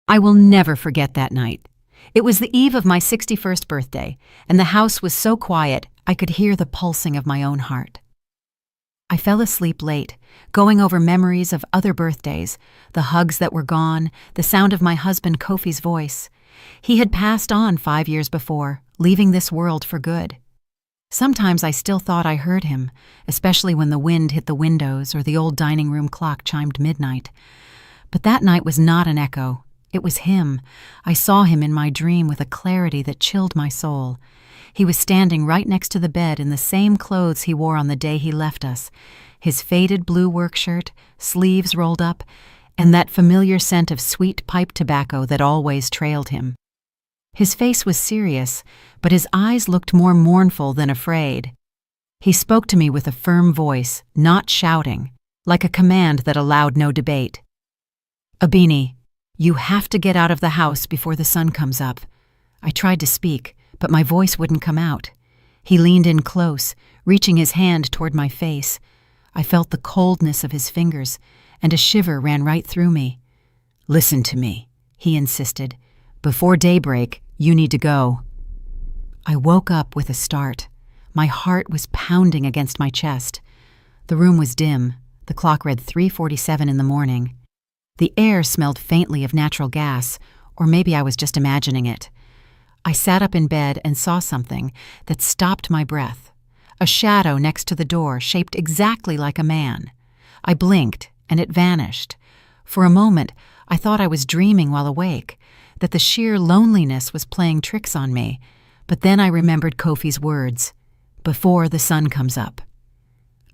I will never forget that night. It was the eve of my 61st birthday, and the house was so quiet I could hear the pulsing of my own heart. I fell asleep late, going over memories of other birthdays, the hugs that were gone, the sound of my husband Kofi's voice. He had passed on 5 years before, leaving this world for good. Sometimes I still thought I heard him, especially when the wind hit the windows or the old dining room clock chimed midnight. But that night was not an echo. It was him. I saw him in my dream with a clarity that chilled my soul. He was standing right next to the bed in the same clothes he wore on the day he left us, his faded blue work shirt, sleeves rolled up, and that familiar scent of sweet pipe tobacco that always trailed him. His face was serious, but his eyes looked more mournful than afraid. He spoke to me with a firm voice, not shouting, like a command that allowed no debate. "Abini, you have to get out of the house before the sun comes up." I tried to speak, but my voice wouldn't come out. He leaned in close, reaching his hand toward my face. I felt the coldness of his fingers, and a shiver ran right through me. "Listen to me," he insisted. "Before daybreak, you need to go." I woke up with a start. My heart was pounding against my chest. The room was dim. The clock read 3:47 in the morning. The air smelled faintly of natural gas, or maybe I was just imagining it. I sat up in bed and saw something that stopped my breath. A shadow next to the door shaped exactly like a man. I blinked, and it vanished. For a moment, I thought I was dreaming while awake, that the sheer loneliness was playing tricks on me. But then I remembered Kofi's words, "Before the sun comes up."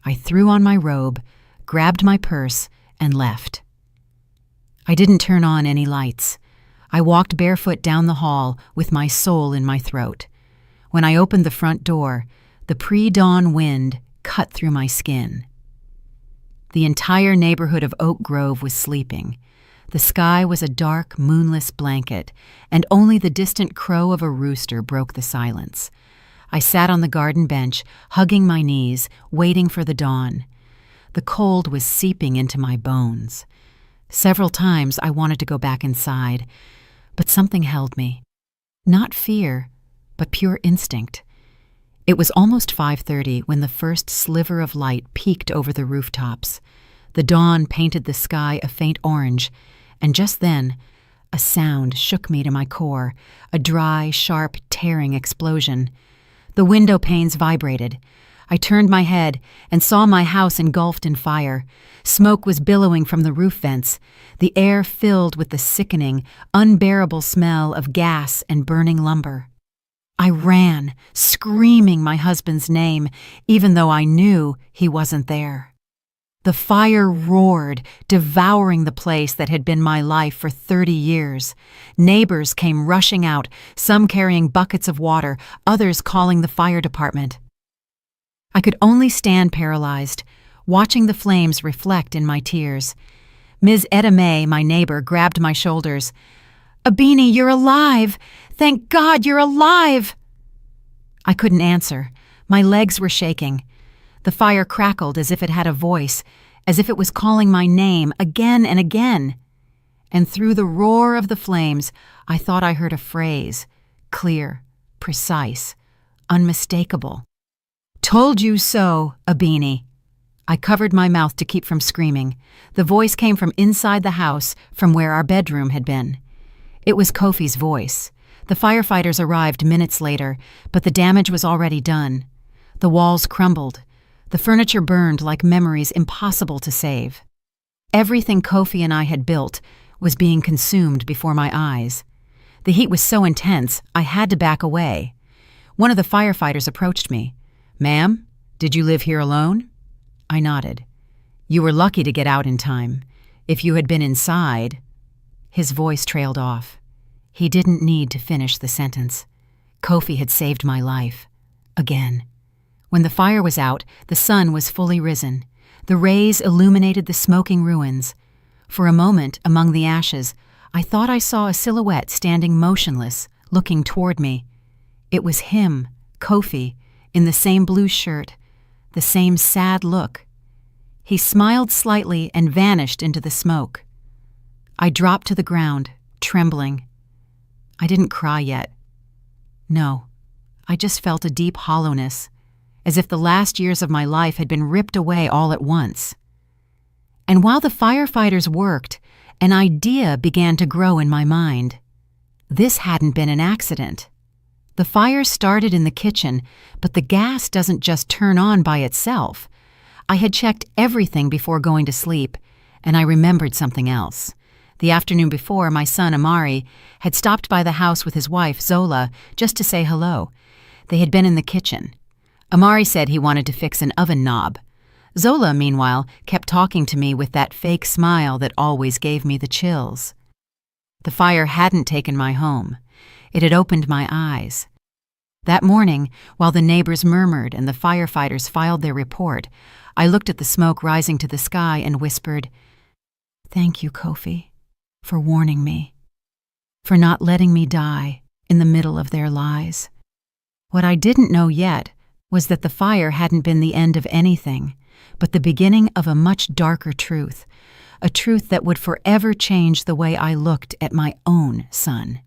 I threw on my robe, grabbed my purse, and left. I didn't turn on any lights. I walked barefoot down the hall with my soul in my throat. When I opened the front door, the pre-dawn wind cut through my skin. The entire neighborhood of Oak Grove was sleeping. The sky was a dark, moonless blanket, and only the distant crow of a rooster broke the silence. I sat on the garden bench, hugging my knees, waiting for the dawn. The cold was seeping into my bones. Several times I wanted to go back inside, but something held me. Not fear, but pure instinct. It was almost 5:30 when the first sliver of light peeked over the rooftops. The dawn painted the sky a faint orange, and just then, a sound shook me to my core, a dry, sharp, tearing explosion. The window panes vibrated. I turned my head and saw my house engulfed in fire. Smoke was billowing from the roof vents, the air filled with the sickening, unbearable smell of gas and burning lumber. I ran, screaming my husband's name, even though I knew he wasn't there. The fire roared, devouring the place that had been my life for 30 years. Neighbors came rushing out, some carrying buckets of water, others calling the fire department. I could only stand paralyzed, watching the flames reflect in my tears. Ms. Etta May, my neighbor, grabbed my shoulders. "Abini, you're alive! Thank God you're alive!" I couldn't answer. My legs were shaking. The fire crackled as if it had a voice, as if it was calling my name again and again. And through the roar of the flames, I thought I heard a phrase, clear, precise, unmistakable. "Told you so, Abini." I covered my mouth to keep from screaming. The voice came from inside the house, from where our bedroom had been. It was Kofi's voice. The firefighters arrived minutes later, but the damage was already done. The walls crumbled. The furniture burned like memories impossible to save. Everything Kofi and I had built was being consumed before my eyes. The heat was so intense, I had to back away. One of the firefighters approached me. "Ma'am, did you live here alone?" I nodded. "You were lucky to get out in time. If you had been inside—" His voice trailed off. He didn't need to finish the sentence. Kofi had saved my life. Again. When the fire was out, the sun was fully risen. The rays illuminated the smoking ruins. For a moment, among the ashes, I thought I saw a silhouette standing motionless, looking toward me. It was him, Kofi, in the same blue shirt, the same sad look. He smiled slightly and vanished into the smoke. I dropped to the ground, trembling. I didn't cry yet. No, I just felt a deep hollowness, as if the last years of my life had been ripped away all at once. And while the firefighters worked, an idea began to grow in my mind. This hadn't been an accident. The fire started in the kitchen, but the gas doesn't just turn on by itself. I had checked everything before going to sleep, and I remembered something else. The afternoon before, my son, Amari, had stopped by the house with his wife, Zola, just to say hello. They had been in the kitchen. Amari said he wanted to fix an oven knob. Zola, meanwhile, kept talking to me with that fake smile that always gave me the chills. The fire hadn't taken my home. It had opened my eyes. That morning, while the neighbors murmured and the firefighters filed their report, I looked at the smoke rising to the sky and whispered, "Thank you, Kofi, for warning me, for not letting me die in the middle of their lies." What I didn't know yet was that the fire hadn't been the end of anything, but the beginning of a much darker truth, a truth that would forever change the way I looked at my own son.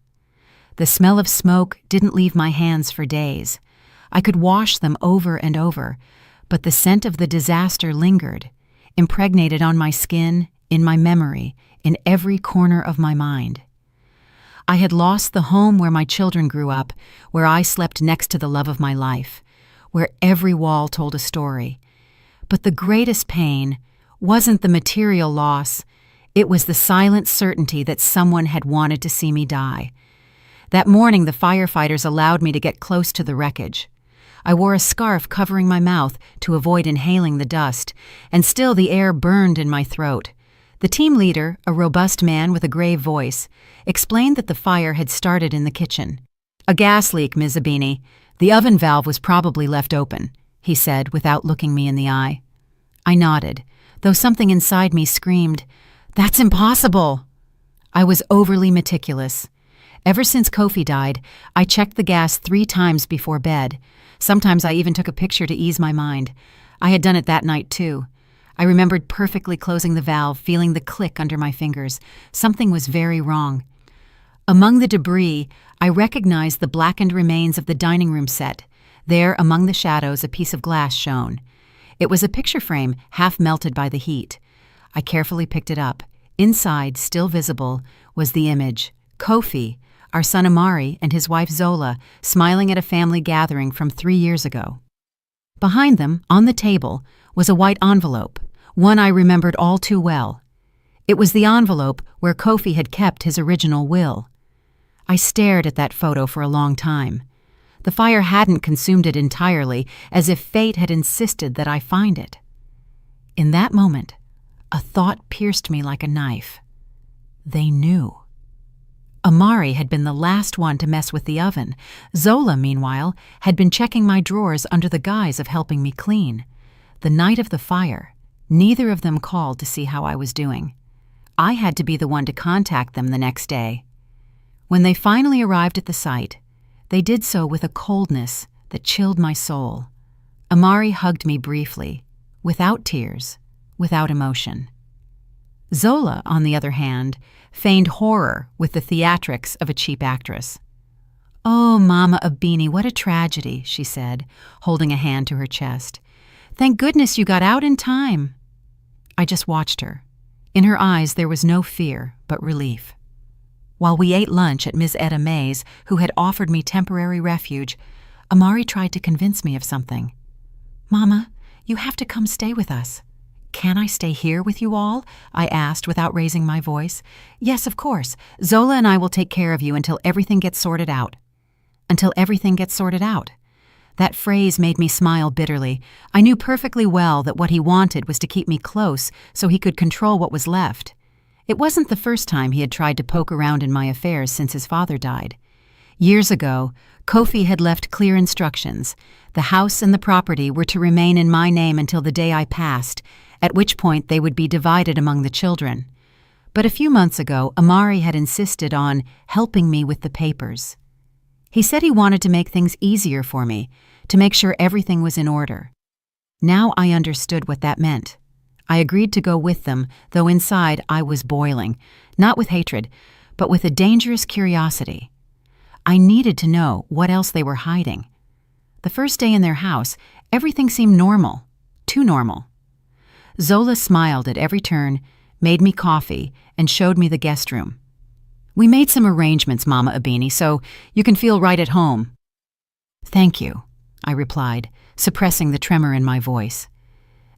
The smell of smoke didn't leave my hands for days. I could wash them over and over, but the scent of the disaster lingered, impregnated on my skin, in my memory, in every corner of my mind. I had lost the home where my children grew up, where I slept next to the love of my life, where every wall told a story. But the greatest pain wasn't the material loss, it was the silent certainty that someone had wanted to see me die. That morning, the firefighters allowed me to get close to the wreckage. I wore a scarf covering my mouth to avoid inhaling the dust, and still the air burned in my throat. The team leader, a robust man with a grave voice, explained that the fire had started in the kitchen. "A gas leak, Ms. Abini. The oven valve was probably left open," he said without looking me in the eye. I nodded, though something inside me screamed, "That's impossible!" I was overly meticulous. Ever since Kofi died, I checked the gas 3 times before bed. Sometimes I even took a picture to ease my mind. I had done it that night, too. I remembered perfectly closing the valve, feeling the click under my fingers. Something was very wrong. Among the debris, I recognized the blackened remains of the dining room set. There, among the shadows, a piece of glass shone. It was a picture frame, half melted by the heat. I carefully picked it up. Inside, still visible, was the image. Kofi, our son Amari, and his wife Zola, smiling at a family gathering from 3 years ago. Behind them, on the table, was a white envelope, one I remembered all too well. It was the envelope where Kofi had kept his original will. I stared at that photo for a long time. The fire hadn't consumed it entirely, as if fate had insisted that I find it. In that moment, a thought pierced me like a knife. They knew. Amari had been the last one to mess with the oven. Zola, meanwhile, had been checking my drawers under the guise of helping me clean. The night of the fire, neither of them called to see how I was doing. I had to be the one to contact them the next day. When they finally arrived at the site, they did so with a coldness that chilled my soul. Amari hugged me briefly, without tears, without emotion. Zola, on the other hand, feigned horror with the theatrics of a cheap actress. "Oh, Mama Abini, what a tragedy," she said, holding a hand to her chest. "Thank goodness you got out in time." I just watched her. In her eyes there was no fear, but relief. While we ate lunch at Ms. Etta May's, who had offered me temporary refuge, Amari tried to convince me of something. "Mama, you have to come stay with us." "Can I stay here with you all?" I asked without raising my voice. "Yes, of course. Zola and I will take care of you until everything gets sorted out." Until everything gets sorted out. That phrase made me smile bitterly. I knew perfectly well that what he wanted was to keep me close so he could control what was left. It wasn't the first time he had tried to poke around in my affairs since his father died. Years ago, Kofi had left clear instructions. The house and the property were to remain in my name until the day I passed, at which point they would be divided among the children. But a few months ago, Amari had insisted on helping me with the papers. He said he wanted to make things easier for me, to make sure everything was in order. Now I understood what that meant. I agreed to go with them, though inside I was boiling, not with hatred, but with a dangerous curiosity. I needed to know what else they were hiding. The first day in their house, everything seemed normal, too normal. Zola smiled at every turn, made me coffee, and showed me the guest room. "We made some arrangements, Mama Abini, so you can feel right at home." "Thank you," I replied, suppressing the tremor in my voice.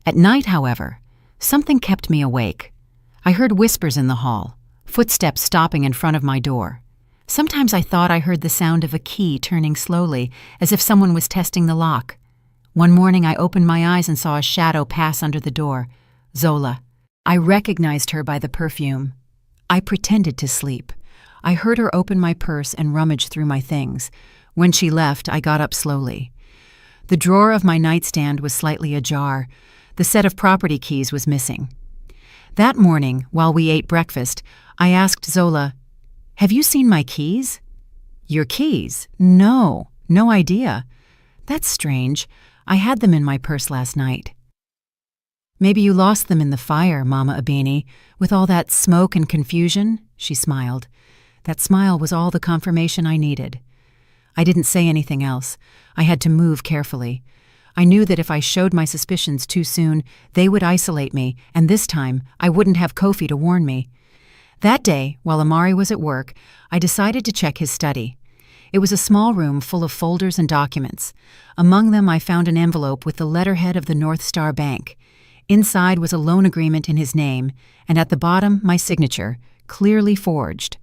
At night, however, something kept me awake. I heard whispers in the hall, footsteps stopping in front of my door. Sometimes I thought I heard the sound of a key turning slowly, as if someone was testing the lock. One morning I opened my eyes and saw a shadow pass under the door. Zola. I recognized her by the perfume. I pretended to sleep. I heard her open my purse and rummage through my things. When she left, I got up slowly. The drawer of my nightstand was slightly ajar. The set of property keys was missing. That morning, while we ate breakfast, I asked Zola, "Have you seen my keys?" "Your keys? No idea." "That's strange. I had them in my purse last night." "Maybe you lost them in the fire, Mama Abini, with all that smoke and confusion?" She smiled. That smile was all the confirmation I needed. I didn't say anything else. I had to move carefully. I knew that if I showed my suspicions too soon, they would isolate me, and this time I wouldn't have Kofi to warn me. That day, while Amari was at work, I decided to check his study. It was a small room full of folders and documents. Among them I found an envelope with the letterhead of the North Star Bank. Inside was a loan agreement in his name, and at the bottom my signature, clearly forged.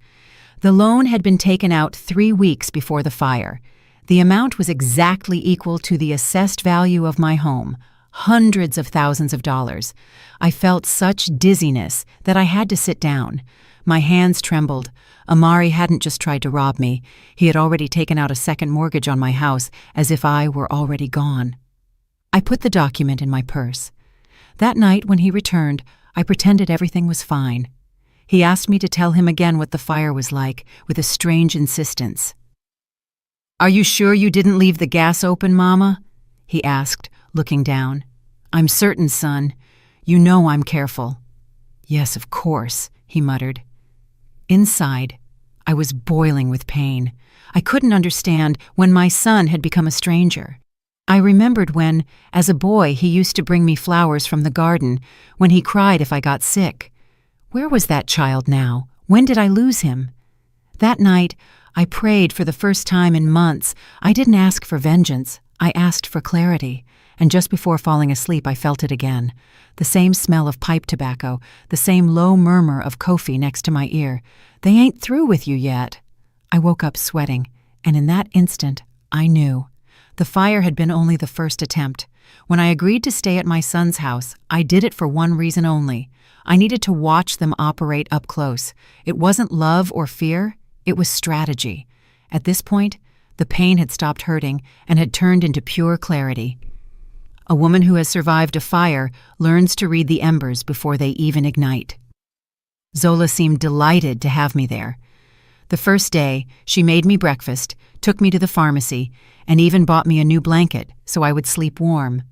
The loan had been taken out 3 weeks before the fire. The amount was exactly equal to the assessed value of my home, hundreds of thousands of dollars. I felt such dizziness that I had to sit down. My hands trembled. Amari hadn't just tried to rob me. He had already taken out a second mortgage on my house, as if I were already gone. I put the document in my purse. That night, when he returned, I pretended everything was fine. He asked me to tell him again what the fire was like, with a strange insistence. "Are you sure you didn't leave the gas open, Mama?" he asked, looking down. "I'm certain, son. You know I'm careful." "Yes, of course," he muttered. Inside, I was boiling with pain. I couldn't understand when my son had become a stranger. I remembered when, as a boy, he used to bring me flowers from the garden, when he cried if I got sick. Where was that child now? When did I lose him? That night, I prayed for the first time in months. I didn't ask for vengeance. I asked for clarity. And just before falling asleep, I felt it again. The same smell of pipe tobacco, the same low murmur of Kofi next to my ear. "They ain't through with you yet." I woke up sweating, and in that instant, I knew. The fire had been only the first attempt. When I agreed to stay at my son's house, I did it for one reason only. I needed to watch them operate up close. It wasn't love or fear, it was strategy. At this point, the pain had stopped hurting and had turned into pure clarity. A woman who has survived a fire learns to read the embers before they even ignite. Zola seemed delighted to have me there. The first day, she made me breakfast, took me to the pharmacy, and even bought me a new blanket so I would sleep warm.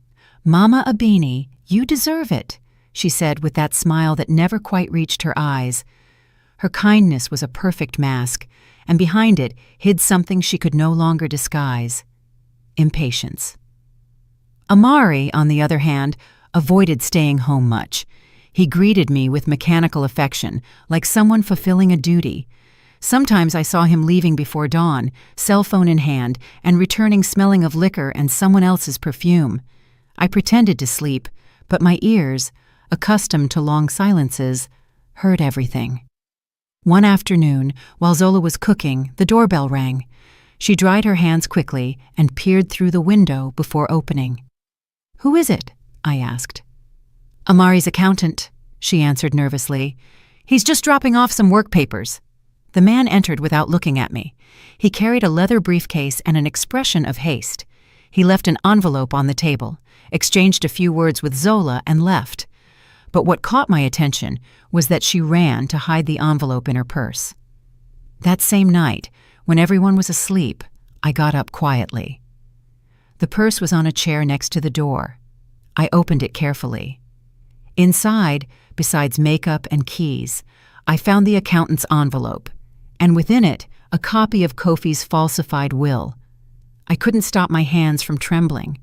"Mama Abini, you deserve it," she said with that smile that never quite reached her eyes. Her kindness was a perfect mask, and behind it hid something she could no longer disguise: impatience. Amari, on the other hand, avoided staying home much. He greeted me with mechanical affection, like someone fulfilling a duty. Sometimes I saw him leaving before dawn, cell phone in hand, and returning smelling of liquor and someone else's perfume. I pretended to sleep, but my ears, accustomed to long silences, heard everything. One afternoon, while Zola was cooking, the doorbell rang. She dried her hands quickly and peered through the window before opening. "Who is it?" I asked. "Amari's accountant," she answered nervously. "He's just dropping off some work papers." The man entered without looking at me. He carried a leather briefcase and an expression of haste. He left an envelope on the table, exchanged a few words with Zola, and left. But what caught my attention was that she ran to hide the envelope in her purse. That same night, when everyone was asleep, I got up quietly. The purse was on a chair next to the door. I opened it carefully. Inside, besides makeup and keys, I found the accountant's envelope. and within it, a copy of Kofi's falsified will. I couldn't stop my hands from trembling.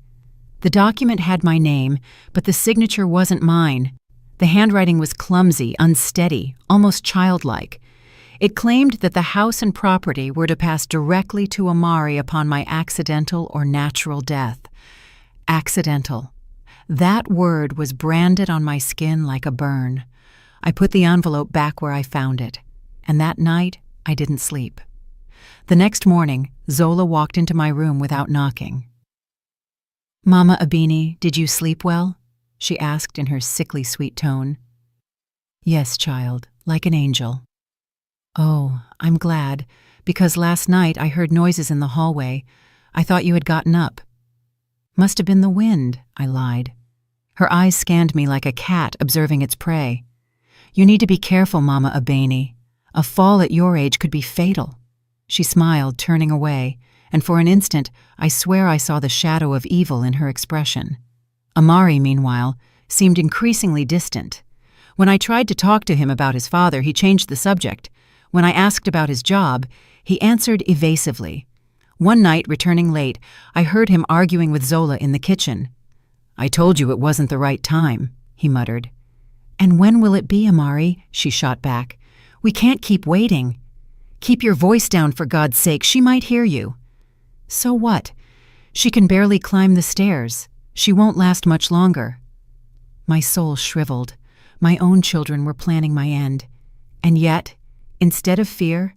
The document had my name, but the signature wasn't mine. The handwriting was clumsy, unsteady, almost childlike. It claimed that the house and property were to pass directly to Amari upon my accidental or natural death. Accidental. That word was branded on my skin like a burn. I put the envelope back where I found it, and that night I didn't sleep. The next morning, Zola walked into my room without knocking. "Mama Abini, did you sleep well?" she asked in her sickly sweet tone. "Yes, child, like an angel." "Oh, I'm glad, because last night I heard noises in the hallway. I thought you had gotten up." "Must have been the wind," I lied. Her eyes scanned me like a cat observing its prey. "You need to be careful, Mama Abeni. A fall at your age could be fatal." She smiled, turning away, and for an instant I swear I saw the shadow of evil in her expression. Amari, meanwhile, seemed increasingly distant. When I tried to talk to him about his father, he changed the subject. When I asked about his job, he answered evasively. One night, returning late, I heard him arguing with Zola in the kitchen. "I told you it wasn't the right time," he muttered. "And when will it be, Amari?" she shot back. "We can't keep waiting." "Keep your voice down, for God's sake. She might hear you." "So what? She can barely climb the stairs. She won't last much longer." My soul shriveled. My own children were planning my end. And yet, instead of fear,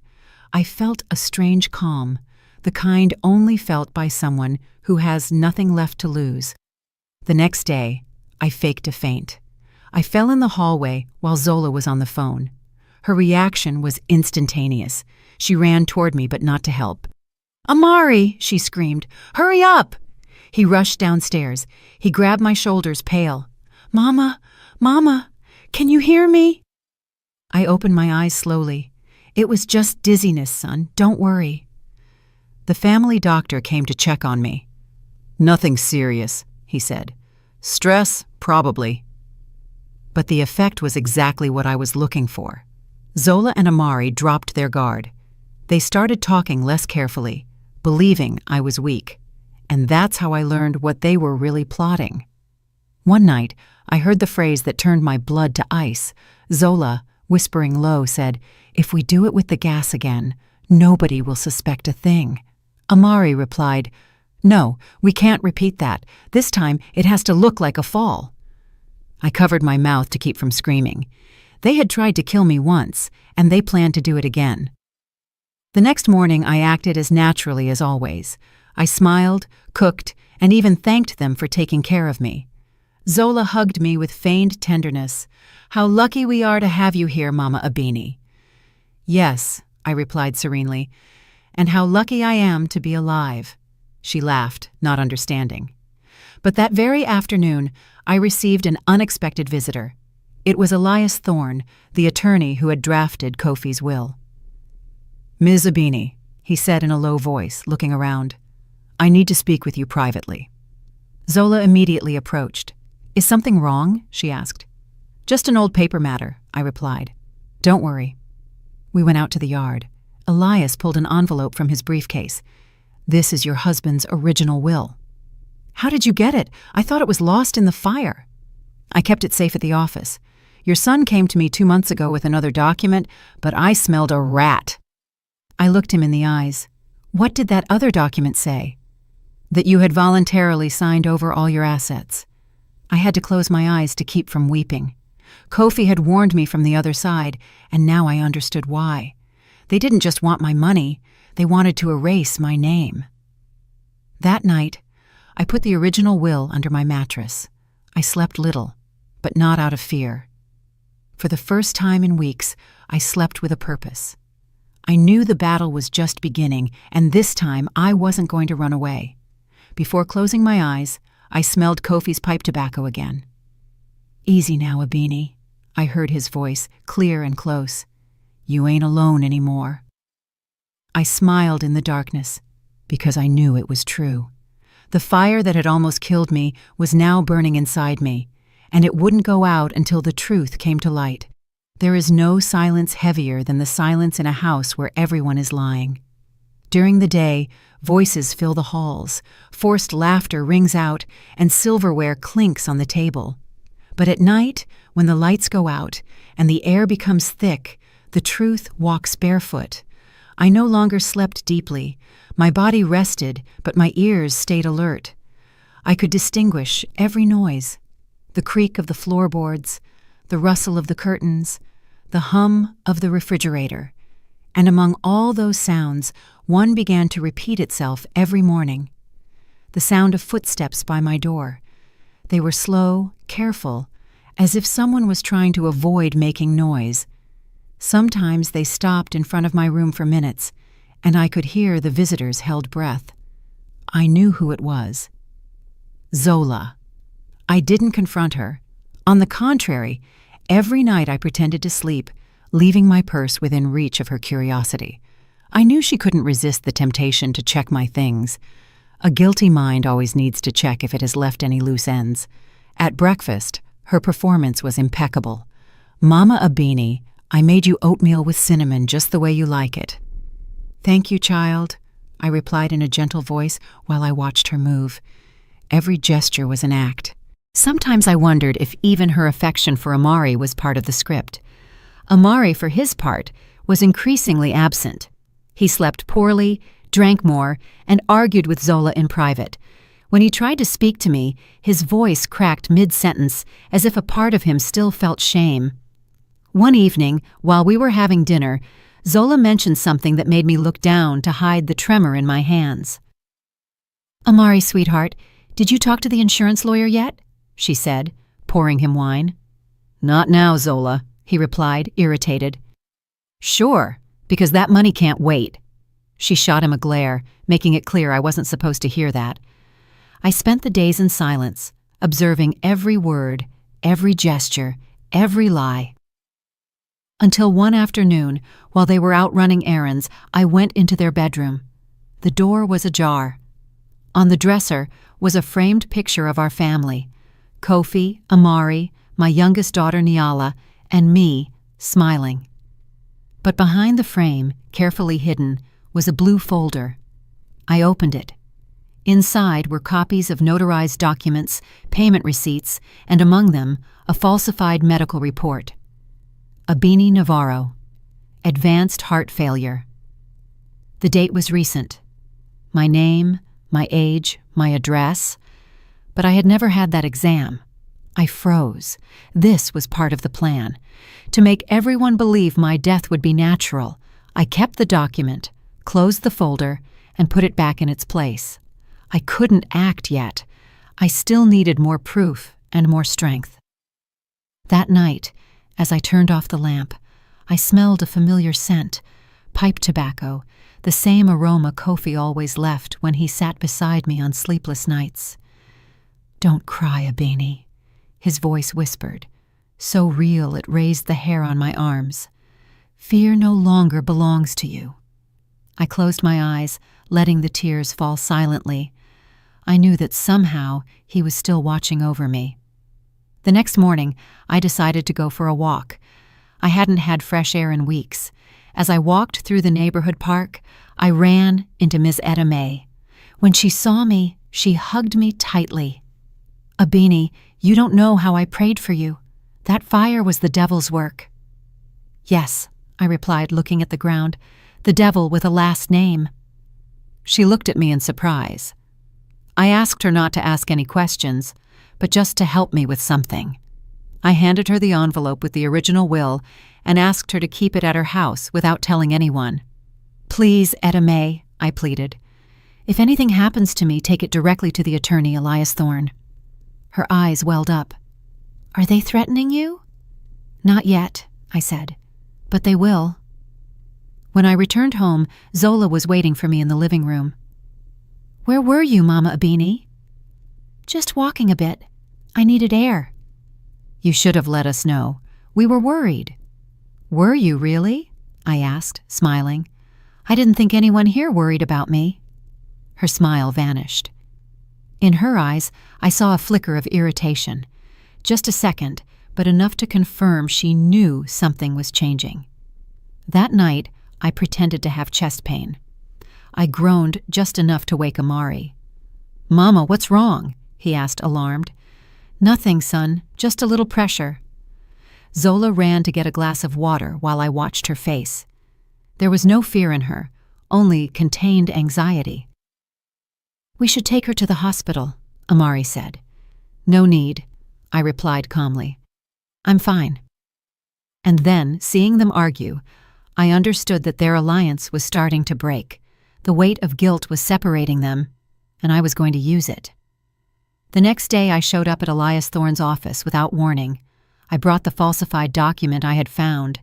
I felt a strange calm, the kind only felt by someone who has nothing left to lose. The next day, I faked a faint. I fell in the hallway while Zola was on the phone. Her reaction was instantaneous. She ran toward me, but not to help. "Amari!" she screamed. "Hurry up!" He rushed downstairs. He grabbed my shoulders, pale. "Mama! Mama! Can you hear me?" I opened my eyes slowly. "It was just dizziness, son. Don't worry." The family doctor came to check on me. "Nothing serious," he said. "Stress, probably." But the effect was exactly what I was looking for. Zola and Amari dropped their guard. They started talking less carefully, believing I was weak. And that's how I learned what they were really plotting. One night, I heard the phrase that turned my blood to ice. Zola, whispering low, said, "If we do it with the gas again, nobody will suspect a thing." Amari replied, "No, we can't repeat that. This time, it has to look like a fall." I covered my mouth to keep from screaming. They had tried to kill me once, and they planned to do it again. The next morning, I acted as naturally as always. I smiled, cooked, and even thanked them for taking care of me. Zola hugged me with feigned tenderness. "How lucky we are to have you here, Mama Abini." "Yes," I replied serenely, "and how lucky I am to be alive." She laughed, not understanding. But that very afternoon, I received an unexpected visitor. It was Elias Thorne, the attorney who had drafted Kofi's will. "Ms. Abini," he said in a low voice, looking around. "I need to speak with you privately." Zola immediately approached. "Is something wrong?" she asked. "Just an old paper matter," I replied. "Don't worry." We went out to the yard. Elias pulled an envelope from his briefcase. "This is your husband's original will." "How did you get it? I thought it was lost in the fire." "I kept it safe at the office. Your son came to me 2 months ago with another document, but I smelled a rat." I looked him in the eyes. "What did that other document say?" "That you had voluntarily signed over all your assets." I had to close my eyes to keep from weeping. Kofi had warned me from the other side, and now I understood why. They didn't just want my money, they wanted to erase my name. That night, I put the original will under my mattress. I slept little, but not out of fear. For the first time in weeks, I slept with a purpose. I knew the battle was just beginning, and this time I wasn't going to run away. Before closing my eyes, I smelled Kofi's pipe tobacco again. "Easy now, Abini," I heard his voice, clear and close. "You ain't alone anymore." I smiled in the darkness, because I knew it was true. The fire that had almost killed me was now burning inside me, and it wouldn't go out until the truth came to light. There is no silence heavier than the silence in a house where everyone is lying. During the day, voices fill the halls, forced laughter rings out, and silverware clinks on the table. But at night, when the lights go out and the air becomes thick, the truth walks barefoot. I no longer slept deeply. My body rested, but my ears stayed alert. I could distinguish every noise: the creak of the floorboards, the rustle of the curtains, the hum of the refrigerator. And among all those sounds, one began to repeat itself every morning. The sound of footsteps by my door. They were slow, careful, as if someone was trying to avoid making noise. Sometimes they stopped in front of my room for minutes, and I could hear the visitors' held breath. I knew who it was. Zola. I didn't confront her. On the contrary, every night I pretended to sleep, leaving my purse within reach of her curiosity. I knew she couldn't resist the temptation to check my things. A guilty mind always needs to check if it has left any loose ends. At breakfast, her performance was impeccable. "Mama Abini, I made you oatmeal with cinnamon just the way you like it." "Thank you, child," I replied in a gentle voice while I watched her move. Every gesture was an act. Sometimes I wondered if even her affection for Amari was part of the script. Amari, for his part, was increasingly absent. He slept poorly, drank more, and argued with Zola in private. When he tried to speak to me, his voice cracked mid-sentence as if a part of him still felt shame. One evening, while we were having dinner, Zola mentioned something that made me look down to hide the tremor in my hands. "Amari, sweetheart, did you talk to the insurance lawyer yet?" she said, pouring him wine. "Not now, Zola," he replied, irritated. "Sure, because that money can't wait." She shot him a glare, making it clear I wasn't supposed to hear that. I spent the days in silence, observing every word, every gesture, every lie. Until one afternoon, while they were out running errands, I went into their bedroom. The door was ajar. On the dresser was a framed picture of our family: Kofi, Amari, my youngest daughter Niala, and me, smiling. But behind the frame, carefully hidden, was a blue folder. I opened it. Inside were copies of notarized documents, payment receipts, and among them, a falsified medical report. Abini Navarro. Advanced heart failure. The date was recent. My name, my age, my address. But I had never had that exam. I froze. This was part of the plan. To make everyone believe my death would be natural, I kept the document, closed the folder, and put it back in its place. I couldn't act yet. I still needed more proof and more strength. That night, as I turned off the lamp, I smelled a familiar scent: pipe tobacco, the same aroma Kofi always left when he sat beside me on sleepless nights. "Don't cry, Abini," his voice whispered, so real it raised the hair on my arms. "Fear no longer belongs to you." I closed my eyes, letting the tears fall silently. I knew that somehow he was still watching over me. The next morning, I decided to go for a walk. I hadn't had fresh air in weeks. As I walked through the neighborhood park, I ran into Ms. Etta May. When she saw me, she hugged me tightly. "Abini, you don't know how I prayed for you. That fire was the devil's work." "Yes," I replied, looking at the ground, "the devil with a last name." She looked at me in surprise. I asked her not to ask any questions, but just to help me with something. I handed her the envelope with the original will and asked her to keep it at her house without telling anyone. "Please, Etta May," I pleaded. "If anything happens to me, take it directly to the attorney, Elias Thorne." Her eyes welled up. "Are they threatening you?" "Not yet," I said, "but they will." When I returned home, Zola was waiting for me in the living room. "Where were you, Mama Abini?" "Just walking a bit. I needed air." "You should have let us know. We were worried." "Were you really?" I asked, smiling. "I didn't think anyone here worried about me." Her smile vanished. In her eyes, I saw a flicker of irritation. Just a second, but enough to confirm she knew something was changing. That night, I pretended to have chest pain. I groaned just enough to wake Amari. "Mama, what's wrong?" he asked, alarmed. "Nothing, son, just a little pressure." Zola ran to get a glass of water while I watched her face. There was no fear in her, only contained anxiety. "We should take her to the hospital," Amari said. "No need," I replied calmly. "I'm fine." And then, seeing them argue, I understood that their alliance was starting to break. The weight of guilt was separating them, and I was going to use it. The next day I showed up at Elias Thorne's office without warning. I brought the falsified document I had found.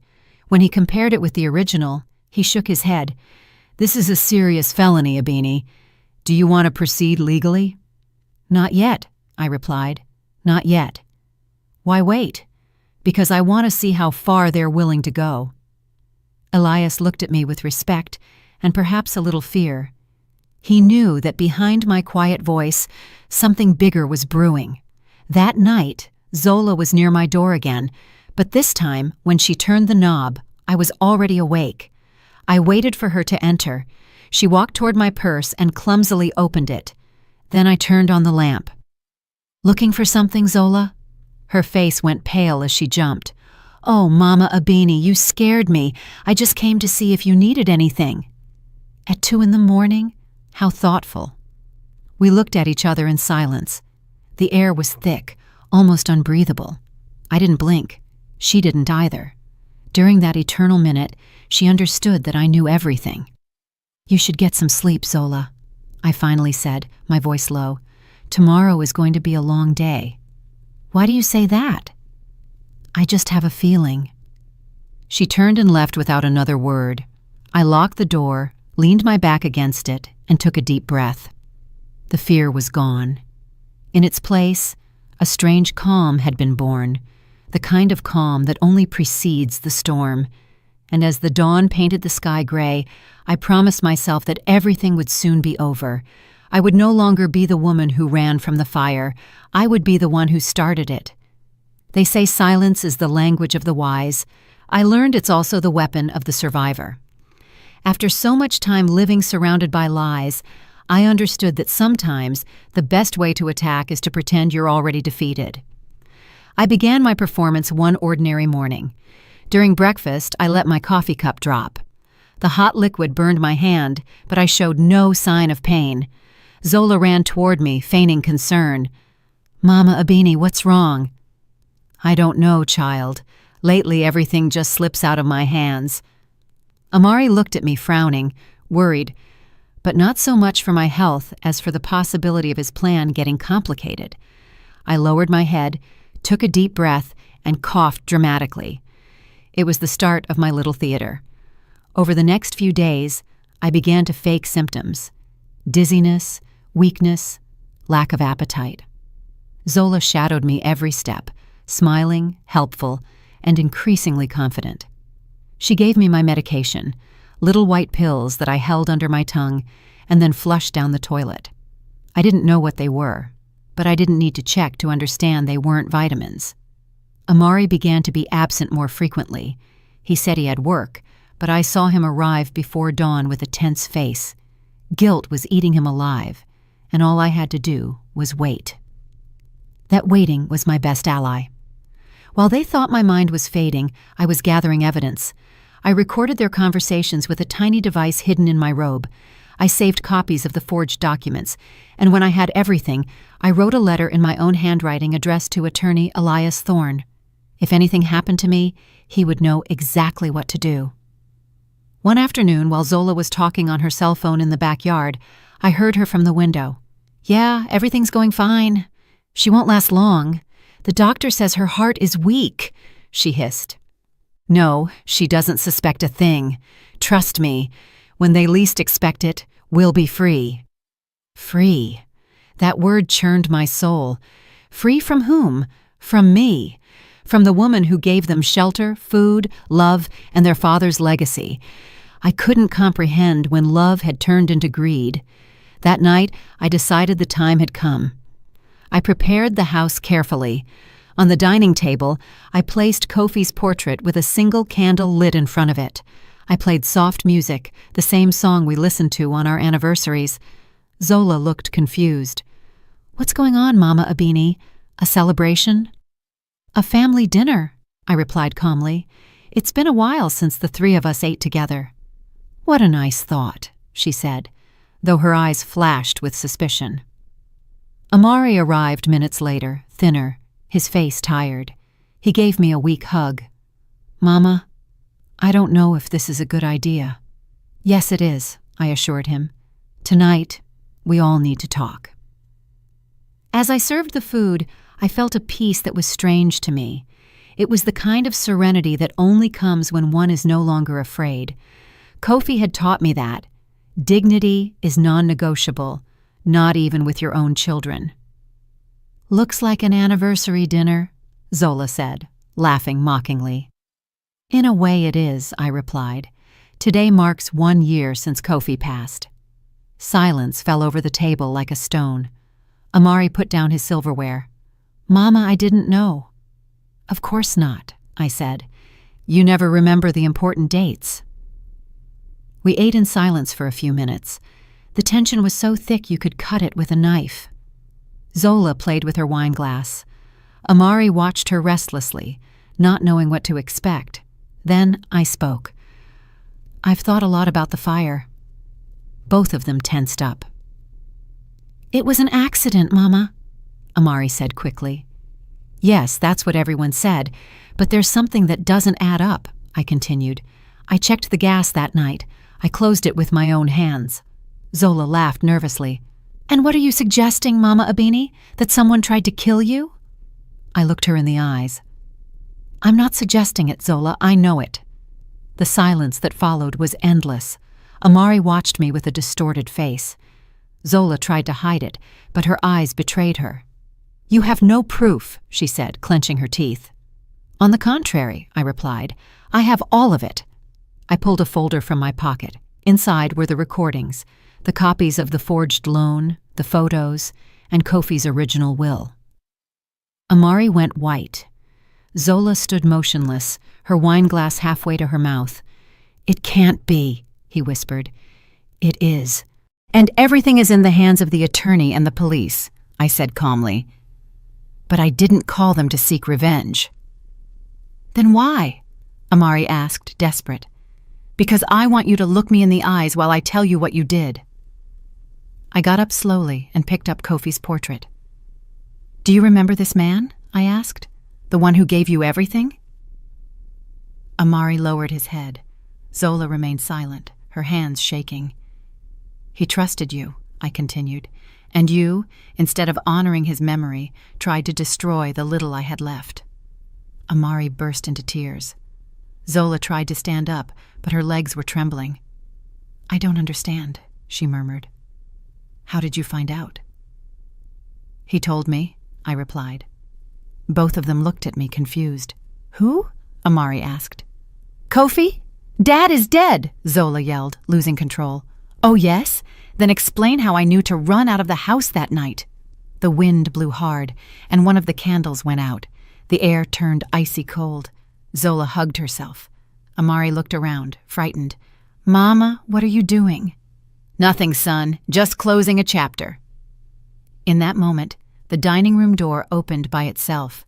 When he compared it with the original, he shook his head. "This is a serious felony, Abini. Do you want to proceed legally?" "Not yet," I replied. "Not yet." "Why wait?" "Because I want to see how far they're willing to go." Elias looked at me with respect and perhaps a little fear. He knew that behind my quiet voice, something bigger was brewing. That night, Zola was near my door again, but this time, when she turned the knob, I was already awake. I waited for her to enter. She walked toward my purse and clumsily opened it. Then I turned on the lamp. "Looking for something, Zola?" Her face went pale as she jumped. "Oh, Mama Abini, you scared me. I just came to see if you needed anything." "At 2 a.m? How thoughtful." We looked at each other in silence. The air was thick, almost unbreathable. I didn't blink. She didn't either. During that eternal minute, she understood that I knew everything. "You should get some sleep, Zola," I finally said, my voice low. "Tomorrow is going to be a long day." "Why do you say that?" "I just have a feeling." She turned and left without another word. I locked the door, leaned my back against it, and took a deep breath. The fear was gone. In its place, a strange calm had been born, the kind of calm that only precedes the storm. And as the dawn painted the sky gray, I promised myself that everything would soon be over. I would no longer be the woman who ran from the fire. I would be the one who started it. They say silence is the language of the wise. I learned it's also the weapon of the survivor. After so much time living surrounded by lies, I understood that sometimes the best way to attack is to pretend you're already defeated. I began my performance one ordinary morning. During breakfast, I let my coffee cup drop. The hot liquid burned my hand, but I showed no sign of pain. Zola ran toward me, feigning concern. "Mama Abini, what's wrong?" "I don't know, child. Lately, everything just slips out of my hands." Amari looked at me, frowning, worried, but not so much for my health as for the possibility of his plan getting complicated. I lowered my head, took a deep breath, and coughed dramatically. It was the start of my little theater. Over the next few days, I began to fake symptoms: dizziness, weakness, lack of appetite. Zola shadowed me every step, smiling, helpful, and increasingly confident. She gave me my medication, little white pills that I held under my tongue and then flushed down the toilet. I didn't know what they were, but I didn't need to check to understand they weren't vitamins. Amari began to be absent more frequently. He said he had work, but I saw him arrive before dawn with a tense face. Guilt was eating him alive, and all I had to do was wait. That waiting was my best ally. While they thought my mind was fading, I was gathering evidence. I recorded their conversations with a tiny device hidden in my robe. I saved copies of the forged documents, and when I had everything, I wrote a letter in my own handwriting addressed to attorney Elias Thorne. If anything happened to me, he would know exactly what to do. One afternoon, while Zola was talking on her cell phone in the backyard, I heard her from the window. "Yeah, everything's going fine. She won't last long. The doctor says her heart is weak," she hissed. "No, she doesn't suspect a thing. Trust me, when they least expect it, we'll be free." Free. That word churned my soul. Free from whom? From me. From the woman who gave them shelter, food, love, and their father's legacy. I couldn't comprehend when love had turned into greed. That night, I decided the time had come. I prepared the house carefully. On the dining table, I placed Kofi's portrait with a single candle lit in front of it. I played soft music, the same song we listened to on our anniversaries. Zola looked confused. "What's going on, Mama Abini? A celebration?" "A family dinner," I replied calmly. "It's been a while since the three of us ate together." "What a nice thought," she said, though her eyes flashed with suspicion. Amari arrived minutes later, thinner, his face tired. He gave me a weak hug. "Mama, I don't know if this is a good idea." "Yes, it is," I assured him. "Tonight, we all need to talk." As I served the food, I felt a peace that was strange to me. It was the kind of serenity that only comes when one is no longer afraid. Kofi had taught me that. Dignity is non-negotiable, not even with your own children. "Looks like an anniversary dinner," Zola said, laughing mockingly. "In a way it is," I replied. "Today marks 1 year since Kofi passed." Silence fell over the table like a stone. Amari put down his silverware. "Mama, I didn't know." "Of course not," I said. "You never remember the important dates." We ate in silence for a few minutes. The tension was so thick you could cut it with a knife. Zola played with her wine glass. Amari watched her restlessly, not knowing what to expect. Then I spoke. "I've thought a lot about the fire." Both of them tensed up. "It was an accident, Mama," Amari said quickly. "Yes, that's what everyone said, but there's something that doesn't add up," I continued. "I checked the gas that night. I closed it with my own hands." Zola laughed nervously. "And what are you suggesting, Mama Abini? That someone tried to kill you?" I looked her in the eyes. "I'm not suggesting it, Zola. I know it." The silence that followed was endless. Amari watched me with a distorted face. Zola tried to hide it, but her eyes betrayed her. "You have no proof," she said, clenching her teeth. "On the contrary," I replied, "I have all of it." I pulled a folder from my pocket. Inside were the recordings, the copies of the forged loan, the photos, and Kofi's original will. Amari went white. Zola stood motionless, her wine glass halfway to her mouth. "It can't be," he whispered. "It is. And everything is in the hands of the attorney and the police," I said calmly. "But I didn't call them to seek revenge." "Then why?" Amari asked, desperate. "Because I want you to look me in the eyes while I tell you what you did." I got up slowly and picked up Kofi's portrait. "Do you remember this man?" I asked. "The one who gave you everything?" Amari lowered his head. Zola remained silent, her hands shaking. "He trusted you," I continued, "and you, instead of honoring his memory, tried to destroy the little I had left." Amari burst into tears. Zola tried to stand up, but her legs were trembling. "I don't understand," she murmured. "How did you find out?" "He told me," I replied. Both of them looked at me confused. "Who?" Amari asked. "Kofi? Dad is dead!" Zola yelled, losing control. "Oh, yes? Then explain how I knew to run out of the house that night." The wind blew hard, and one of the candles went out. The air turned icy cold. Zola hugged herself. Amari looked around, frightened. "Mama, what are you doing?" "Nothing, son. Just closing a chapter." In that moment, the dining room door opened by itself.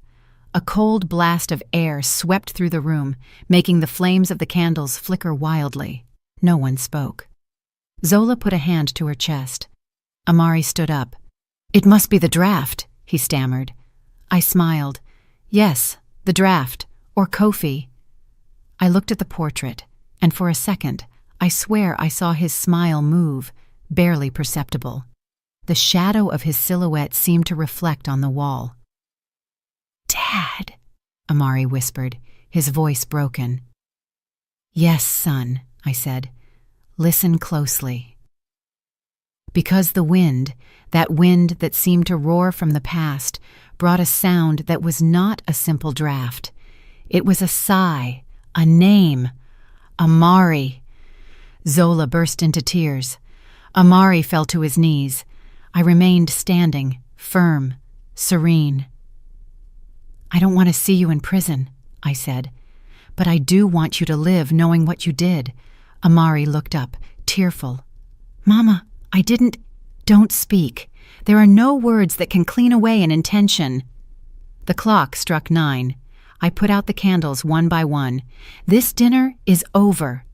A cold blast of air swept through the room, making the flames of the candles flicker wildly. No one spoke. Zola put a hand to her chest. Amari stood up. "It must be the draft," he stammered. I smiled. "Yes, the draft, or Kofi." I looked at the portrait, and for a second, I swear I saw his smile move, barely perceptible. The shadow of his silhouette seemed to reflect on the wall. "Dad," Amari whispered, his voice broken. "Yes, son," I said. "Listen closely." Because the wind, that wind that seemed to roar from the past, brought a sound that was not a simple draft. It was a sigh, a name. Amari. Zola burst into tears. Amari fell to his knees. I remained standing, firm, serene. "I don't want to see you in prison," I said. "But I do want you to live knowing what you did." Amari looked up, tearful. "Mama, I didn't—" "Don't speak. There are no words that can clean away an intention." The clock struck 9. I put out the candles one by one. "This dinner is over."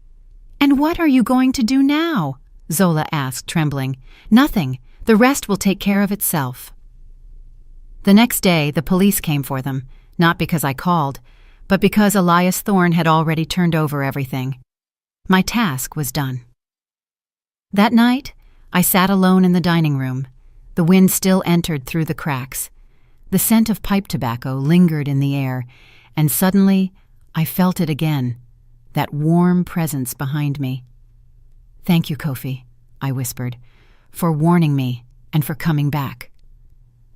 "And what are you going to do now?" Zola asked, trembling. "Nothing. The rest will take care of itself." The next day, the police came for them, not because I called, but because Elias Thorne had already turned over everything. My task was done. That night, I sat alone in the dining room. The wind still entered through the cracks. The scent of pipe tobacco lingered in the air, and suddenly I felt it again, that warm presence behind me. "Thank you, Kofi," I whispered, "for warning me and for coming back."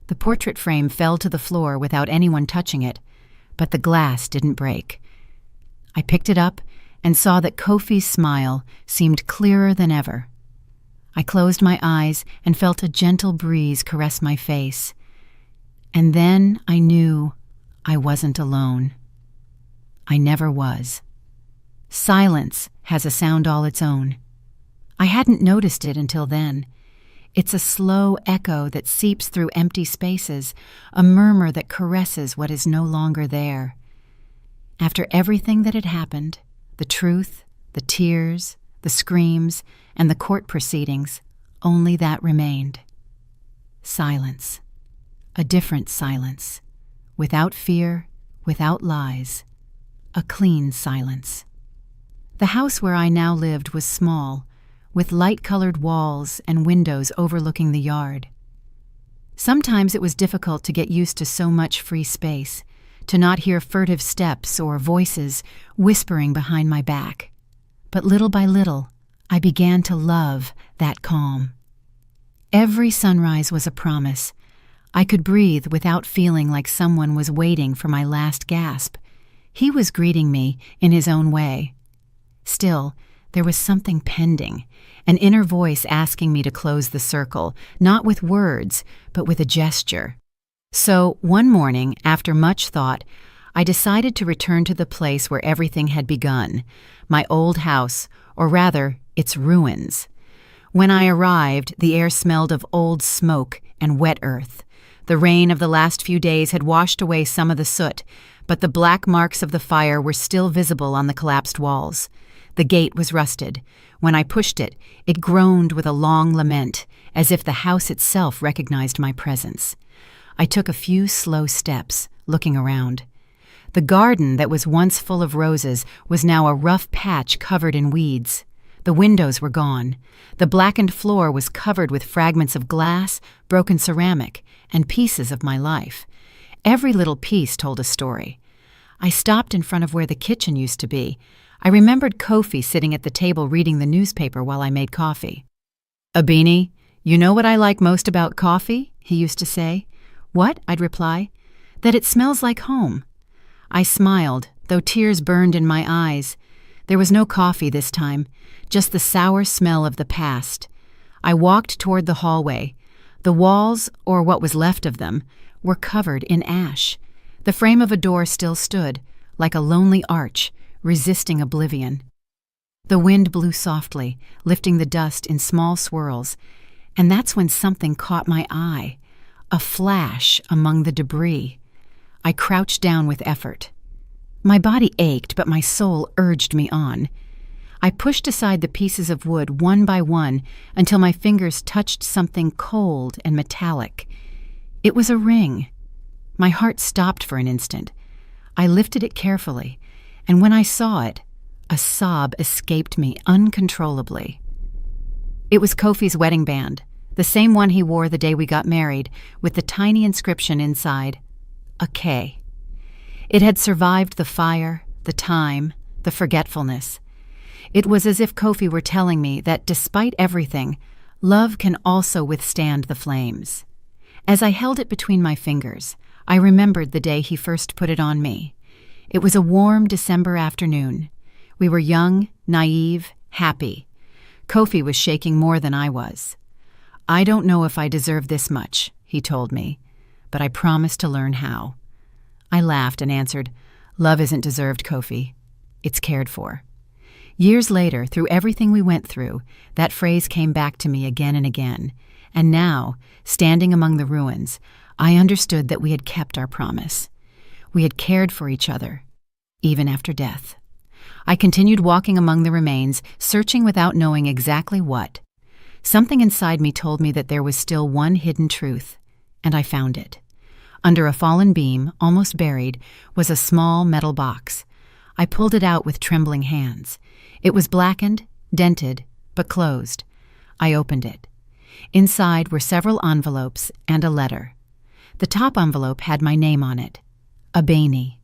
The portrait frame fell to the floor without anyone touching it, but the glass didn't break. I picked it up and saw that Kofi's smile seemed clearer than ever. I closed my eyes and felt a gentle breeze caress my face. And then I knew I wasn't alone. I never was. Silence has a sound all its own. I hadn't noticed it until then. It's a slow echo that seeps through empty spaces, a murmur that caresses what is no longer there. After everything that had happened, the truth, the tears, the screams, and the court proceedings, only that remained. Silence. A different silence. Without fear, without lies. A clean silence. The house where I now lived was small, with light-colored walls and windows overlooking the yard. Sometimes it was difficult to get used to so much free space, to not hear furtive steps or voices whispering behind my back. But little by little, I began to love that calm. Every sunrise was a promise. I could breathe without feeling like someone was waiting for my last gasp. He was greeting me in his own way. Still, there was something pending, an inner voice asking me to close the circle, not with words, but with a gesture. So, one morning, after much thought, I decided to return to the place where everything had begun, my old house, or rather, its ruins. When I arrived, the air smelled of old smoke and wet earth. The rain of the last few days had washed away some of the soot, but the black marks of the fire were still visible on the collapsed walls. The gate was rusted. When I pushed it, it groaned with a long lament, as if the house itself recognized my presence. I took a few slow steps, looking around. The garden that was once full of roses was now a rough patch covered in weeds. The windows were gone. The blackened floor was covered with fragments of glass, broken ceramic, and pieces of my life. Every little piece told a story. I stopped in front of where the kitchen used to be. I remembered Kofi sitting at the table reading the newspaper while I made coffee. "Abini, you know what I like most about coffee?" he used to say. "What?" I'd reply. "That it smells like home." I smiled, though tears burned in my eyes. There was no coffee this time, just the sour smell of the past. I walked toward the hallway. The walls, or what was left of them, were covered in ash. The frame of a door still stood, like a lonely arch, resisting oblivion. The wind blew softly, lifting the dust in small swirls, and that's when something caught my eye, a flash among the debris. I crouched down with effort. My body ached, but my soul urged me on. I pushed aside the pieces of wood one by one until my fingers touched something cold and metallic. It was a ring. My heart stopped for an instant. I lifted it carefully, and when I saw it, a sob escaped me uncontrollably. It was Kofi's wedding band, the same one he wore the day we got married, with the tiny inscription inside, a K. It had survived the fire, the time, the forgetfulness. It was as if Kofi were telling me that despite everything, love can also withstand the flames. As I held it between my fingers, I remembered the day he first put it on me. It was a warm December afternoon. We were young, naive, happy. Kofi was shaking more than I was. "I don't know if I deserve this much," he told me, "but I promise to learn how." I laughed and answered, "Love isn't deserved, Kofi. It's cared for." Years later, through everything we went through, that phrase came back to me again and again. And now, standing among the ruins, I understood that we had kept our promise. We had cared for each other, even after death. I continued walking among the remains, searching without knowing exactly what. Something inside me told me that there was still one hidden truth, and I found it. Under a fallen beam, almost buried, was a small metal box. I pulled it out with trembling hands. It was blackened, dented, but closed. I opened it. Inside were several envelopes and a letter. The top envelope had my name on it, Abeni.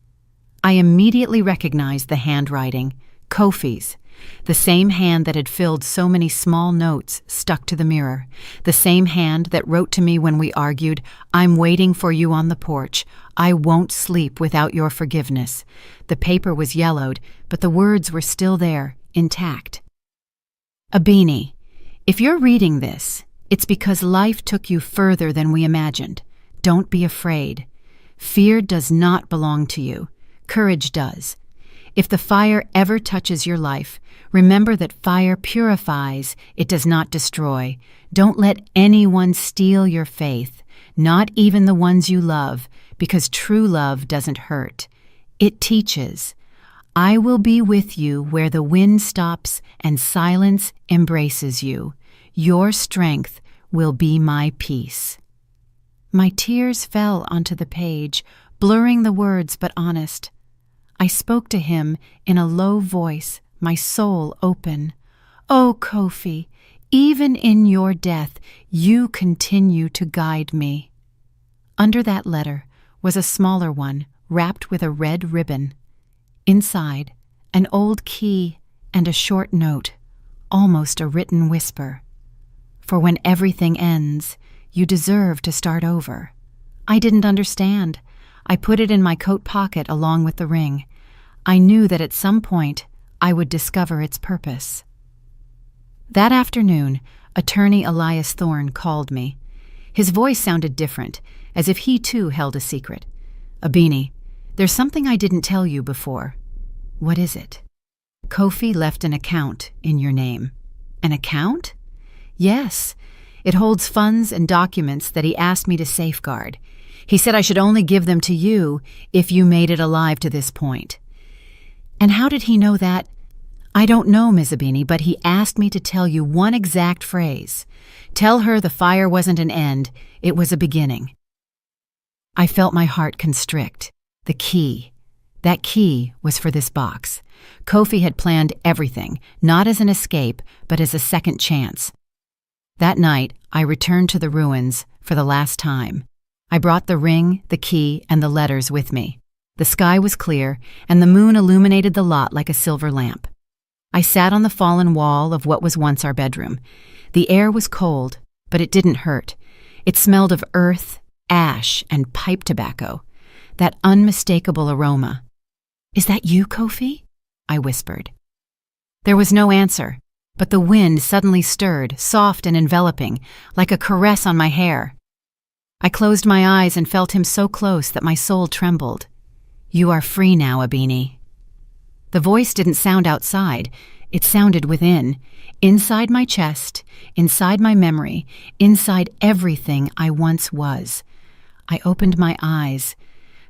I immediately recognized the handwriting, Kofi's, the same hand that had filled so many small notes stuck to the mirror, the same hand that wrote to me when we argued, "I'm waiting for you on the porch. I won't sleep without your forgiveness." The paper was yellowed, but the words were still there, intact. Abeni, if you're reading this, it's because life took you further than we imagined. Don't be afraid. Fear does not belong to you. Courage does. If the fire ever touches your life, remember that fire purifies, it does not destroy. Don't let anyone steal your faith, not even the ones you love, because true love doesn't hurt. It teaches. I will be with you where the wind stops and silence embraces you. Your strength will be my peace. My tears fell onto the page, blurring the words but honest. I spoke to him in a low voice, my soul open. "Oh, Kofi, even in your death, you continue to guide me." Under that letter was a smaller one, wrapped with a red ribbon. Inside, an old key and a short note, almost a written whisper. "For when everything ends, you deserve to start over." I didn't understand. I put it in my coat pocket along with the ring. I knew that at some point I would discover its purpose. That afternoon, attorney Elias Thorne called me. His voice sounded different, as if he too held a secret. "Abeni, there's something I didn't tell you before." "What is it?" "Kofi left an account in your name." "An account?" "Yes. It holds funds and documents that he asked me to safeguard. He said I should only give them to you if you made it alive to this point." "And how did he know that?" "I don't know, Ms. Abeni, but he asked me to tell you one exact phrase. Tell her the fire wasn't an end, it was a beginning." I felt my heart constrict. The key. That key was for this box. Kofi had planned everything, not as an escape, but as a second chance. That night, I returned to the ruins for the last time. I brought the ring, the key, and the letters with me. The sky was clear, and the moon illuminated the lot like a silver lamp. I sat on the fallen wall of what was once our bedroom. The air was cold, but it didn't hurt. It smelled of earth, ash, and pipe tobacco, that unmistakable aroma. "Is that you, Kofi?" I whispered. There was no answer, but the wind suddenly stirred, soft and enveloping, like a caress on my hair. I closed my eyes and felt him so close that my soul trembled. "You are free now, Abeni." The voice didn't sound outside, it sounded within, inside my chest, inside my memory, inside everything I once was. I opened my eyes.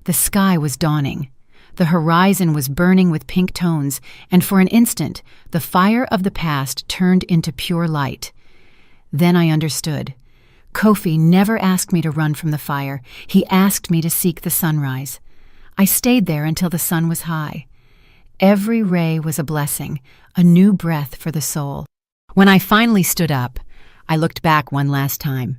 The sky was dawning. The horizon was burning with pink tones, and for an instant, the fire of the past turned into pure light. Then I understood. Kofi never asked me to run from the fire. He asked me to seek the sunrise. I stayed there until the sun was high. Every ray was a blessing, a new breath for the soul. When I finally stood up, I looked back one last time.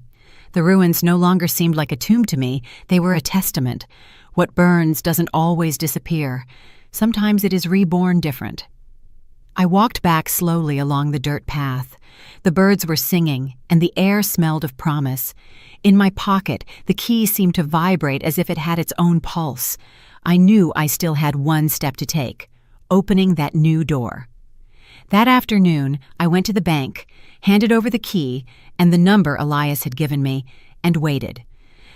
The ruins no longer seemed like a tomb to me. They were a testament. What burns doesn't always disappear. Sometimes it is reborn different. I walked back slowly along the dirt path. The birds were singing, and the air smelled of promise. In my pocket, the key seemed to vibrate as if it had its own pulse. I knew I still had one step to take, opening that new door. That afternoon, I went to the bank, handed over the key and the number Elias had given me, and waited.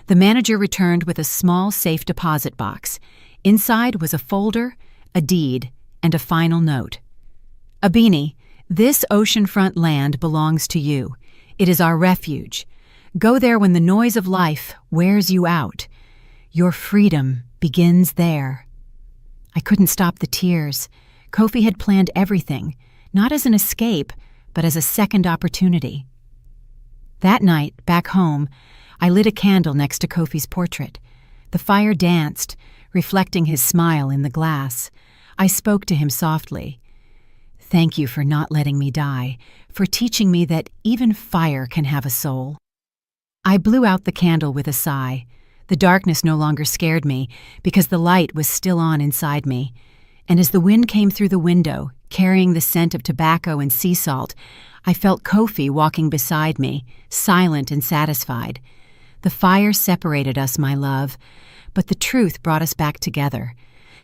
The manager returned with a small safe deposit box. Inside was a folder, a deed, and a final note. Abini, this oceanfront land belongs to you. It is our refuge. Go there when the noise of life wears you out. Your freedom begins there. I couldn't stop the tears. Kofi had planned everything, not as an escape, but as a second opportunity. That night, back home, I lit a candle next to Kofi's portrait. The fire danced, reflecting his smile in the glass. I spoke to him softly. Thank you for not letting me die, for teaching me that even fire can have a soul. I blew out the candle with a sigh. The darkness no longer scared me because the light was still on inside me. And as the wind came through the window, carrying the scent of tobacco and sea salt, I felt Kofi walking beside me, silent and satisfied. The fire separated us, my love, but the truth brought us back together.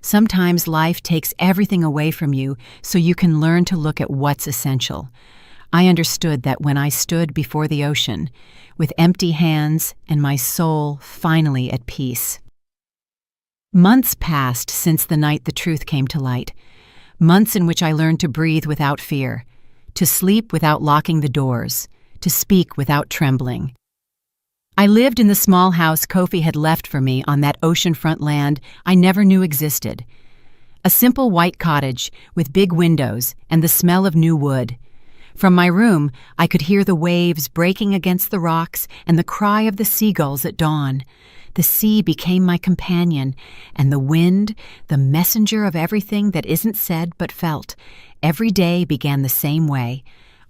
Sometimes life takes everything away from you so you can learn to look at what's essential. I understood that when I stood before the ocean, with empty hands and my soul finally at peace. Months passed since the night the truth came to light. Months in which I learned to breathe without fear, to sleep without locking the doors, to speak without trembling. I lived in the small house Kofi had left for me on that oceanfront land I never knew existed. A simple white cottage with big windows and the smell of new wood. From my room, I could hear the waves breaking against the rocks and the cry of the seagulls at dawn. The sea became my companion, and the wind, the messenger of everything that isn't said but felt. Every day began the same way.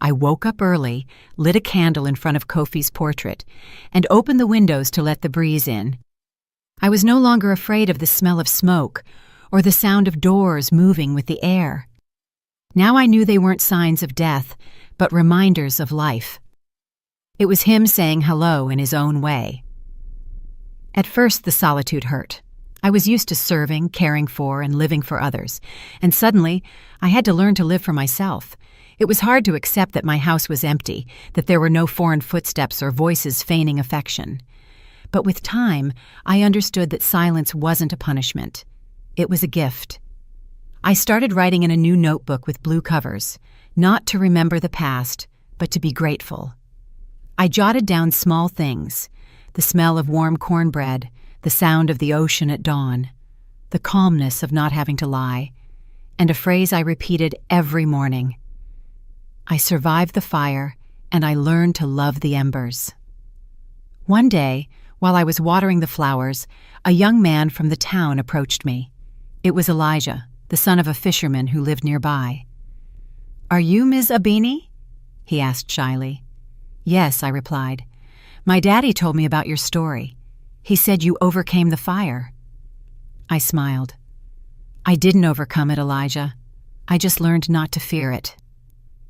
I woke up early, lit a candle in front of Kofi's portrait, and opened the windows to let the breeze in. I was no longer afraid of the smell of smoke or the sound of doors moving with the air. Now I knew they weren't signs of death, but reminders of life. It was him saying hello in his own way. At first, the solitude hurt. I was used to serving, caring for, and living for others, and suddenly I had to learn to live for myself. It was hard to accept that my house was empty, that there were no foreign footsteps or voices feigning affection. But with time, I understood that silence wasn't a punishment. It was a gift. I started writing in a new notebook with blue covers, not to remember the past, but to be grateful. I jotted down small things, the smell of warm cornbread, the sound of the ocean at dawn, the calmness of not having to lie, and a phrase I repeated every morning. I survived the fire, and I learned to love the embers. One day, while I was watering the flowers, a young man from the town approached me. It was Elijah, the son of a fisherman who lived nearby. "Are you Ms. Abini?" he asked shyly. "Yes," I replied. "My daddy told me about your story. He said you overcame the fire." I smiled. "I didn't overcome it, Elijah. I just learned not to fear it."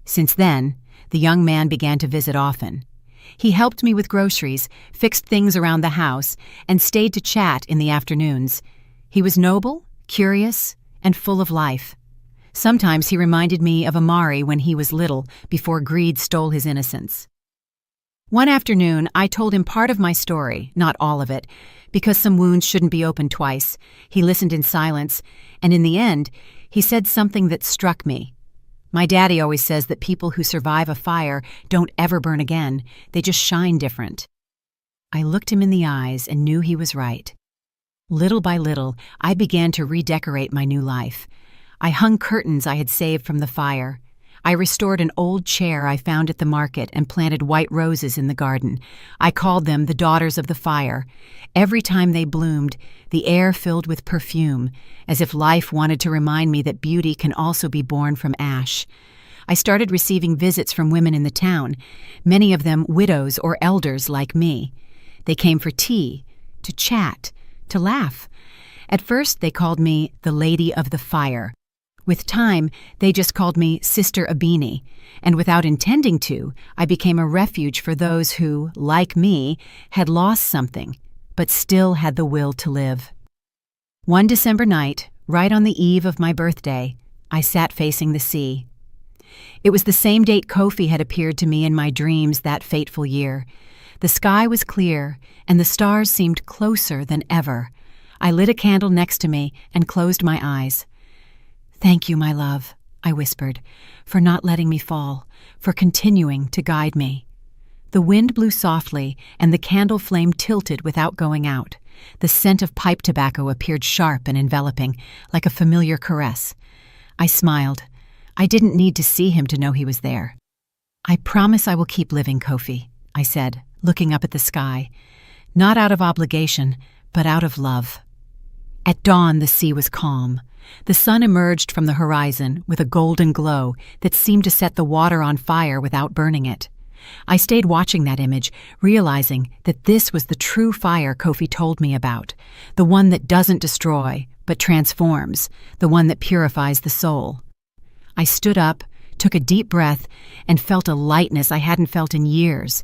Since then, the young man began to visit often. He helped me with groceries, fixed things around the house, and stayed to chat in the afternoons. He was noble, curious, and full of life. Sometimes he reminded me of Amari when he was little, before greed stole his innocence. One afternoon, I told him part of my story, not all of it, because some wounds shouldn't be opened twice. He listened in silence, and in the end, he said something that struck me. My daddy always says that people who survive a fire don't ever burn again. They just shine different. I looked him in the eyes and knew he was right. Little by little, I began to redecorate my new life. I hung curtains I had saved from the fire. I restored an old chair I found at the market and planted white roses in the garden. I called them the Daughters of the Fire. Every time they bloomed, the air filled with perfume, as if life wanted to remind me that beauty can also be born from ash. I started receiving visits from women in the town, many of them widows or elders like me. They came for tea, to chat, to laugh. At first, they called me the Lady of the Fire. With time, they just called me Sister Abini, and without intending to, I became a refuge for those who, like me, had lost something, but still had the will to live. One December night, right on the eve of my birthday, I sat facing the sea. It was the same date Kofi had appeared to me in my dreams that fateful year. The sky was clear, and the stars seemed closer than ever. I lit a candle next to me and closed my eyes. "Thank you, my love," I whispered, "for not letting me fall, for continuing to guide me." The wind blew softly, and the candle flame tilted without going out. The scent of pipe tobacco appeared sharp and enveloping, like a familiar caress. I smiled. I didn't need to see him to know he was there. "I promise I will keep living, Kofi," I said, looking up at the sky. Not out of obligation, but out of love. At dawn, the sea was calm. The sun emerged from the horizon with a golden glow that seemed to set the water on fire without burning it. I stayed watching that image, realizing that this was the true fire Kofi told me about, the one that doesn't destroy, but transforms, the one that purifies the soul. I stood up, took a deep breath, and felt a lightness I hadn't felt in years.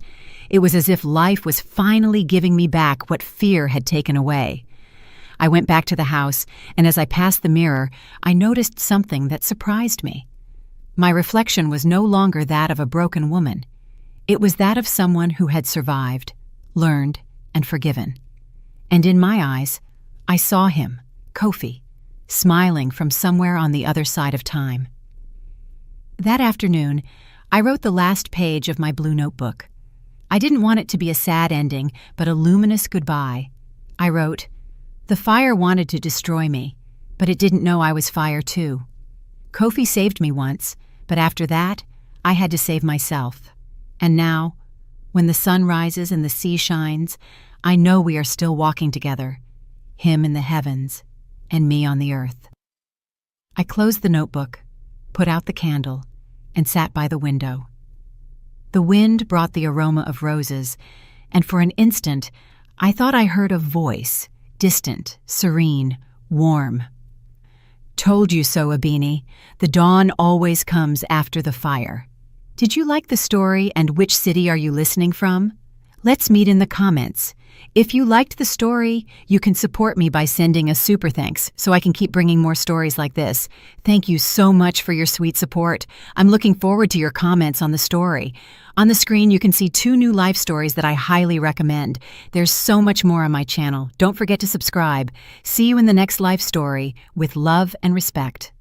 It was as if life was finally giving me back what fear had taken away. I went back to the house, and as I passed the mirror, I noticed something that surprised me. My reflection was no longer that of a broken woman. It was that of someone who had survived, learned, and forgiven. And in my eyes, I saw him, Kofi, smiling from somewhere on the other side of time. That afternoon, I wrote the last page of my blue notebook. I didn't want it to be a sad ending, but a luminous goodbye. I wrote, "The fire wanted to destroy me, but it didn't know I was fire too. Kofi saved me once, but after that, I had to save myself. And now, when the sun rises and the sea shines, I know we are still walking together, him in the heavens and me on the earth." I closed the notebook, put out the candle, and sat by the window. The wind brought the aroma of roses, and for an instant, I thought I heard a voice, distant, serene, warm. "Told you so, Abini. The dawn always comes after the fire." Did you like the story, and which city are you listening from? Let's meet in the comments. If you liked the story, you can support me by sending a super thanks so I can keep bringing more stories like this. Thank you so much for your sweet support. I'm looking forward to your comments on the story. On the screen, you can see 2 new life stories that I highly recommend. There's so much more on my channel. Don't forget to subscribe. See you in the next life story with love and respect.